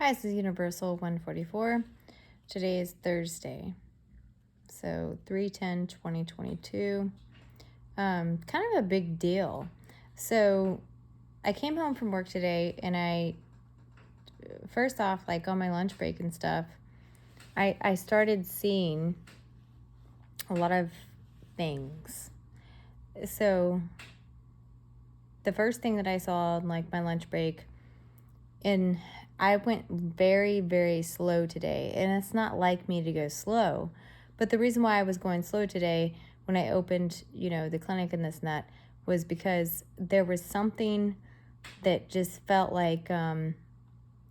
Hi, this is Universal 144. Today is Thursday, so 3/10/2022. Kind of a big deal. So I came home from work today, and first off, like on my lunch break and stuff, I started seeing a lot of things. So the first thing that I saw on like my lunch break, and I went very, very slow today. And it's not like me to go slow. But the reason why I was going slow today when I opened, the clinic and this and that was because there was something that just felt like I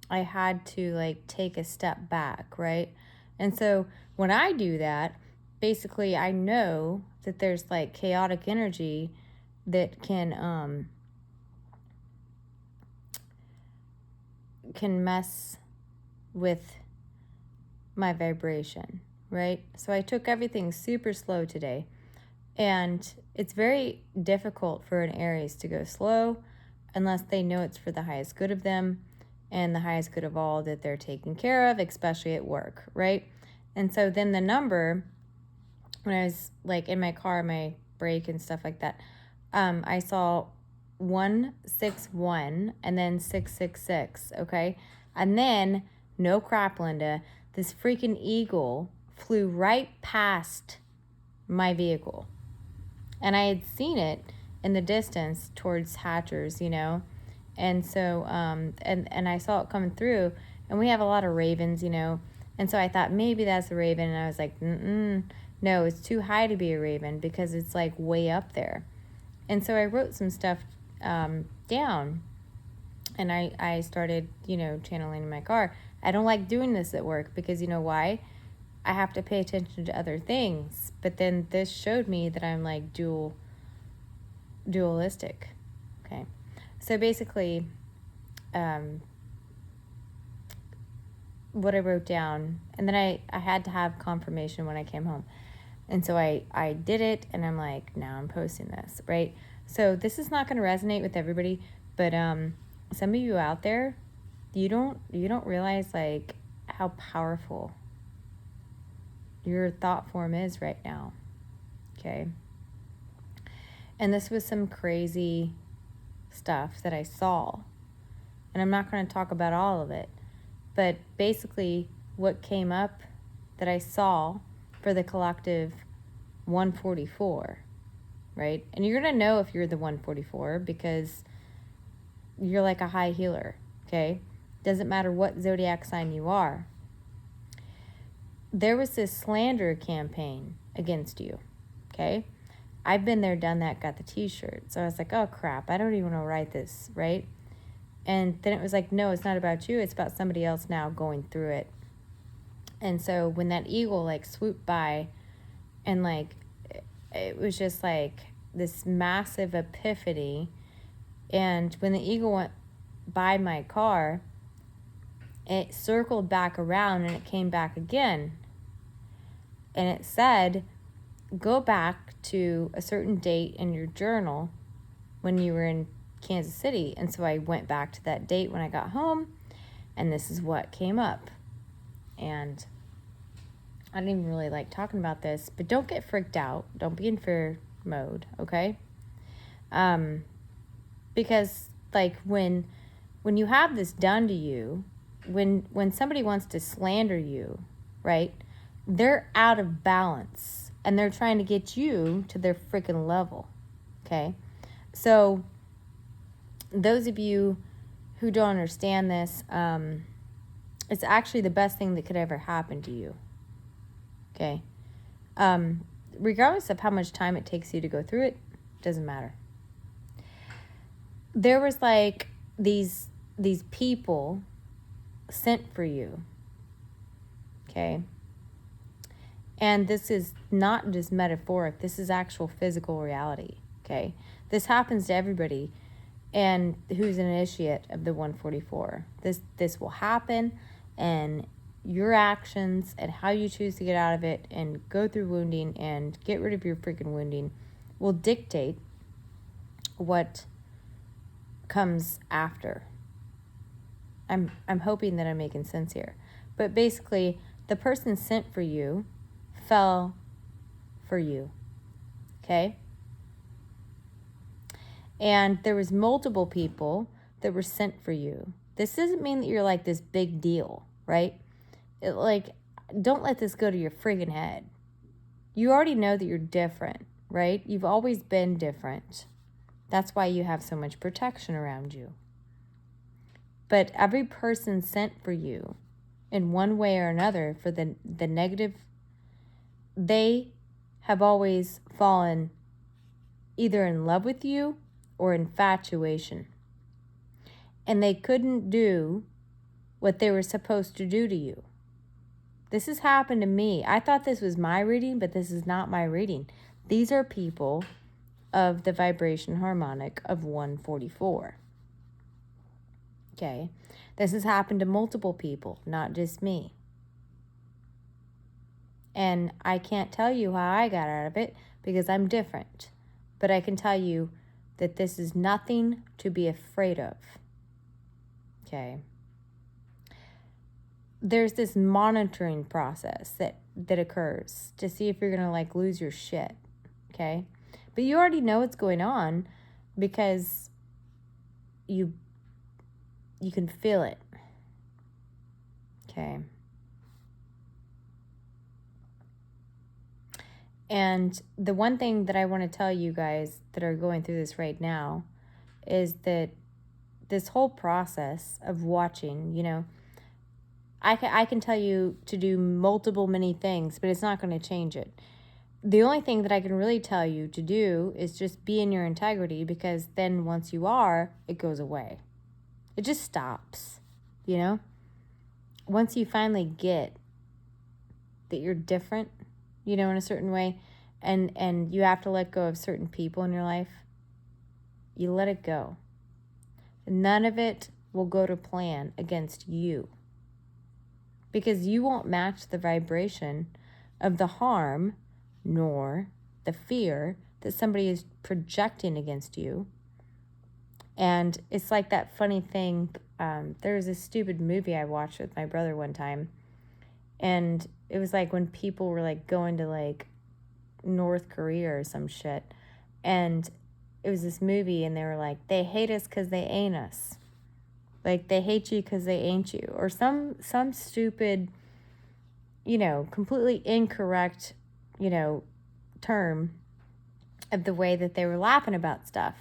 had to like take a step back, right? And so when I do that, basically I know that there's like chaotic energy that can mess with my vibration, right? So I took everything super slow today. And it's very difficult for an Aries to go slow unless they know it's for the highest good of them and the highest good of all that they're taking care of, especially at work, right? And so then the number, when I was like in my car, my brake and stuff like that, I saw 161 and then 666, okay? And then, no crap, Linda, this freaking eagle flew right past my vehicle. And I had seen it in the distance towards Hatchers, And so, and I saw it coming through, and we have a lot of ravens, And so I thought maybe that's a raven, and I was like, no, it's too high to be a raven because it's like way up there. And so I wrote some stuff down, and I started, channeling in my car. I don't like doing this at work because you know why? I have to pay attention to other things. But then this showed me that I'm like dualistic. Okay. So basically, what I wrote down, and then I had to have confirmation when I came home. And so I did it, and I'm like, now I'm posting this, right? So this is not going to resonate with everybody, but some of you out there, you don't realize like how powerful your thought form is right now. Okay. And this was some crazy stuff that I saw. And I'm not going to talk about all of it. But basically, what came up that I saw for the collective 144, right? And you're going to know if you're the 144 because you're like a high healer, okay? Doesn't matter what zodiac sign you are. There was this slander campaign against you, okay? I've been there, done that, got the t-shirt. So I was like, oh crap, I don't even want to write this, right? And then it was like, no, it's not about you. It's about somebody else now going through it. And so when that eagle like swooped by, and like, it was just like this massive epiphany. And when the eagle went by my car, it circled back around and it came back again. And it said, go back to a certain date in your journal when you were in Kansas City. And so I went back to that date when I got home, and this is what came up. And I didn't even really like talking about this, but don't get freaked out. Don't be in fear mode, okay? Because like when you have this done to you, when somebody wants to slander you, right? They're out of balance and they're trying to get you to their freaking level. Okay? So those of you who don't understand this, it's actually the best thing that could ever happen to you. Okay? Regardless of how much time it takes you to go through it, doesn't matter. There was like these people sent for you. Okay? And this is not just metaphoric. This is actual physical reality. Okay? This happens to everybody and who's an initiate of the 144. This will happen, and your actions and how you choose to get out of it and go through wounding and get rid of your freaking wounding will dictate what comes after. I'm hoping that I'm making sense here. But basically, the person sent for you fell for you. Okay? And there was multiple people that were sent for you. This doesn't mean that you're like this big deal, right? Don't let this go to your friggin' head. You already know that you're different, right? You've always been different. That's why you have so much protection around you. But every person sent for you in one way or another for the negative, they have always fallen either in love with you or infatuation. And they couldn't do what they were supposed to do to you. This has happened to me. I thought this was my reading, but this is not my reading. These are people of the vibration harmonic of 144. Okay? This has happened to multiple people, not just me. And I can't tell you how I got out of it because I'm different. But I can tell you that this is nothing to be afraid of. Okay? There's this monitoring process that occurs to see if you're going to like lose your shit. Okay? But you already know what's going on because you can feel it. Okay? And the one thing that I want to tell you guys that are going through this right now is that this whole process of watching, you know, I can tell you to do many things, but it's not going to change it. The only thing that I can really tell you to do is just be in your integrity, because then once you are, it goes away. It just stops, you know? Once you finally get that you're different, you know, in a certain way, and you have to let go of certain people in your life, you let it go. None of it will go to plan against you, because you won't match the vibration of the harm nor the fear that somebody is projecting against you. And it's like that funny thing. There was a stupid movie I watched with my brother one time, and it was like when people were like going to like North Korea or some shit, and it was this movie, and they were like, they hate us because they ain't us. Like, they hate you because they ain't you. Or some stupid, you know, completely incorrect, you know, term of the way that they were laughing about stuff.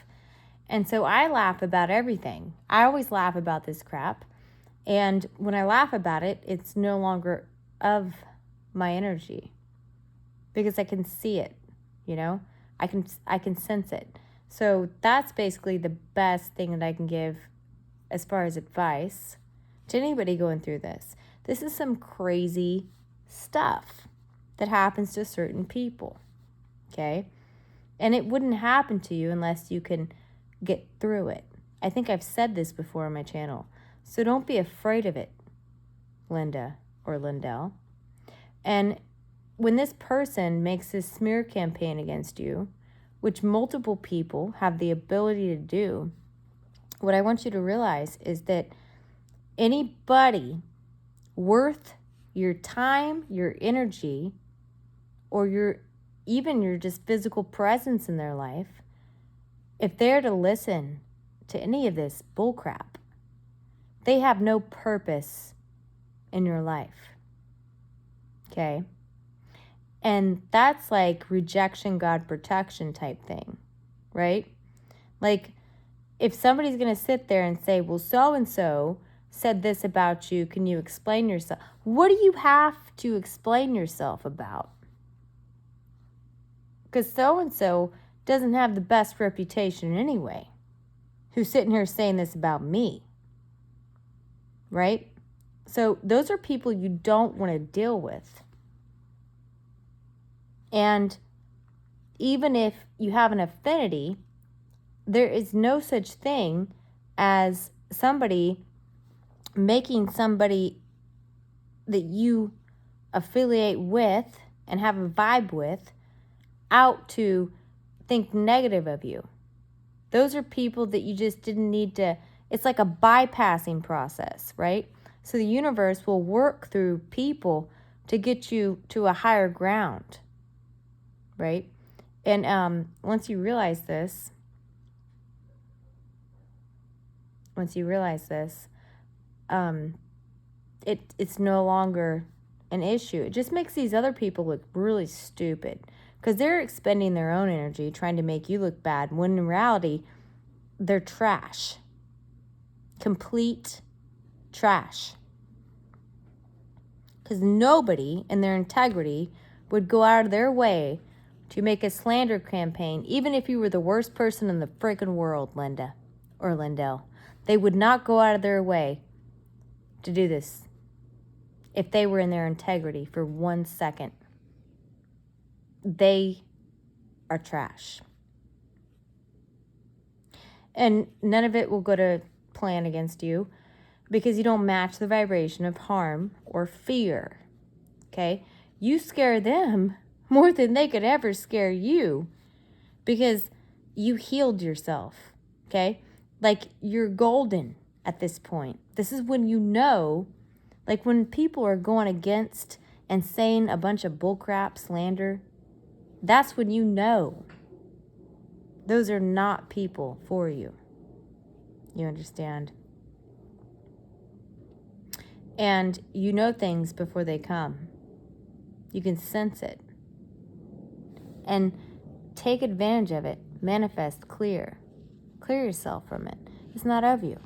And so I laugh about everything. I always laugh about this crap. And when I laugh about it, it's no longer of my energy, because I can see it, you know? I can sense it. So that's basically the best thing that I can give as far as advice to anybody going through this. This is some crazy stuff that happens to certain people, okay? And it wouldn't happen to you unless you can get through it. I think I've said this before on my channel. So don't be afraid of it, Linda or Lindell. And when this person makes this smear campaign against you, which multiple people have the ability to do, what I want you to realize is that anybody worth your time, your energy, or your just physical presence in their life, if they're to listen to any of this bullcrap, they have no purpose in your life. Okay? And that's like rejection, God protection type thing, right? Like, if somebody's going to sit there and say, well, so-and-so said this about you, can you explain yourself? What do you have to explain yourself about? Because so-and-so doesn't have the best reputation anyway, who's sitting here saying this about me, right? So those are people you don't want to deal with. And even if you have an affinity, there is no such thing as somebody making somebody that you affiliate with and have a vibe with out to think negative of you. Those are people that you just didn't need to It's like a bypassing process, right? So the universe will work through people to get you to a higher ground, right? And once you realize this, it's no longer an issue. It just makes these other people look really stupid because they're expending their own energy trying to make you look bad, when in reality, they're trash. Complete trash. Because nobody in their integrity would go out of their way to make a slander campaign, even if you were the worst person in the freaking world, Linda or Lindell. They would not go out of their way to do this if they were in their integrity for 1 second. They are trash. And none of it will go to plan against you because you don't match the vibration of harm or fear. Okay? You scare them more than they could ever scare you because you healed yourself. Okay? Like, you're golden at this point. This is when you know, like when people are going against and saying a bunch of bullcrap, slander, that's when you know those are not people for you. You understand? And you know things before they come. You can sense it. And take advantage of it. Manifest, clear. Clear yourself from it. It's not of you.